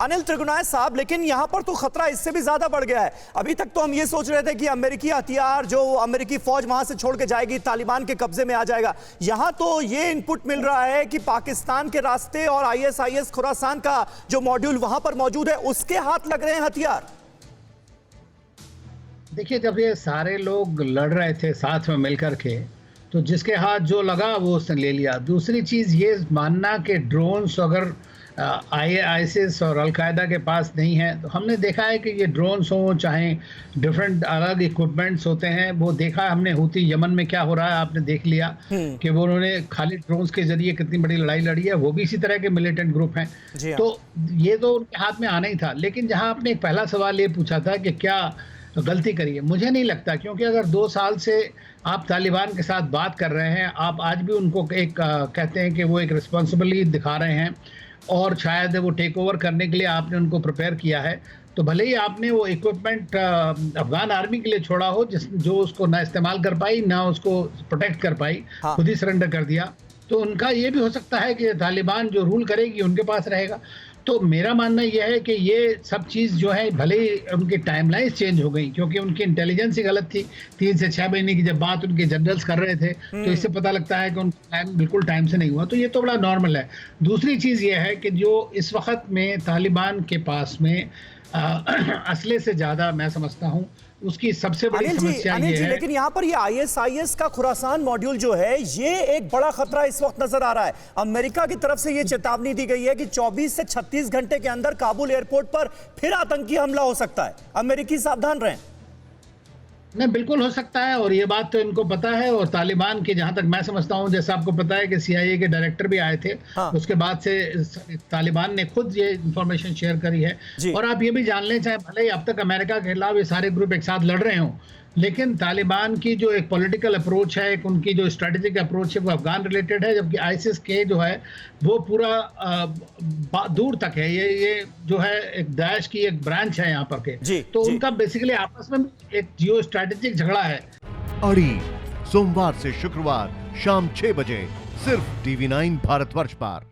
अनिल त्रिगुनाय साहब, लेकिन यहां पर तो खतरा इससे भी ज्यादा बढ़ गया है। अभी तक तो हम ये सोच रहे थे कि अमेरिकी हथियार जो अमेरिकी फौज वहां से छोड़ के जाएगी तालिबान के कब्जे में आ जाएगा। यहां तो ये इनपुट मिल रहा है कि पाकिस्तान के रास्ते और आईएसआईएस खुरासान का जो मॉड्यूल वहां पर मौजूद है उसके हाथ लग रहे हैं हथियार। देखिए, जब ये सारे लोग लड़ रहे थे साथ में मिलकर के, तो जिसके हाथ जो लगा वो उसने ले लिया। दूसरी चीज़ ये मानना कि ड्रोन्स अगर आईएसआईएस और अलकायदा के पास नहीं है, तो हमने देखा है कि ये ड्रोन्स हों चाहे डिफरेंट अलग इक्विपमेंट्स होते हैं, वो देखा हमने हूती यमन में क्या हो रहा है, आपने देख लिया कि वो उन्होंने खाली ड्रोन्स के जरिए कितनी बड़ी लड़ाई लड़ी है। वो भी इसी तरह के मिलिटेंट ग्रुप हैं। तो ये तो उनके हाथ में आना ही था। लेकिन जहां आपने एक पहला सवाल ये पूछा था कि क्या गलती करिए, मुझे नहीं लगता, क्योंकि अगर 2 साल से आप तालिबान के साथ बात कर रहे हैं, आप आज भी उनको एक कहते हैं कि वो एक रिस्पॉन्सिबिलिटी दिखा रहे हैं और शायद वो टेक ओवर करने के लिए आपने उनको प्रिपेयर किया है, तो भले ही आपने वो इक्विपमेंट अफगान आर्मी के लिए छोड़ा हो जो उसको ना इस्तेमाल कर पाई ना उसको प्रोटेक्ट कर पाई, खुद ही सरेंडर कर दिया, तो उनका ये भी हो सकता है कि तालिबान जो रूल करेगी उनके पास रहेगा। तो मेरा मानना यह है कि ये सब चीज़ जो है, भले ही उनकी टाइमलाइंस चेंज हो गई क्योंकि उनकी इंटेलिजेंस ही गलत थी। 3 से 6 महीने की जब बात उनके जनरल्स कर रहे थे, तो इससे पता लगता है कि उनका प्लान बिल्कुल टाइम से नहीं हुआ, तो ये तो बड़ा नॉर्मल है। दूसरी चीज़ ये है कि जो इस वक्त में तालिबान के पास में असले से ज़्यादा मैं समझता हूँ उसकी सबसे बड़ी समस्या ये है। लेकिन यहाँ पर ये आईएसआईएस का खुरासान मॉड्यूल जो है, ये एक बड़ा खतरा इस वक्त नजर आ रहा है। अमेरिका की तरफ से ये चेतावनी दी गई है कि 24 से 36 घंटे के अंदर काबुल एयरपोर्ट पर फिर आतंकी हमला हो सकता है। अमेरिकी सावधान रहें। नहीं, बिल्कुल हो सकता है और ये बात तो इनको पता है। और तालिबान के जहां तक मैं समझता हूं, जैसा आपको पता है कि सीआईए के डायरेक्टर भी आए थे, उसके बाद से तालिबान ने खुद ये इंफॉर्मेशन शेयर करी है। और आप ये भी जान लें, चाहे भले ही अब तक अमेरिका के खिलाफ ये सारे ग्रुप एक साथ लड़ रहे हों, लेकिन तालिबान की जो एक पॉलिटिकल अप्रोच है, एक उनकी जो स्ट्रेटेजिक अप्रोच है, वो अफगान रिलेटेड है, जबकि आईसिस के जो है वो पूरा दूर तक है। ये जो है एक दाइश की एक ब्रांच है यहाँ पर के, तो उनका बेसिकली आपस में एक जियो स्ट्रेटेजिक झगड़ा है। अड़ी सोमवार से शुक्रवार शाम 6 बजे सिर्फ TV9 भारतवर्ष पर।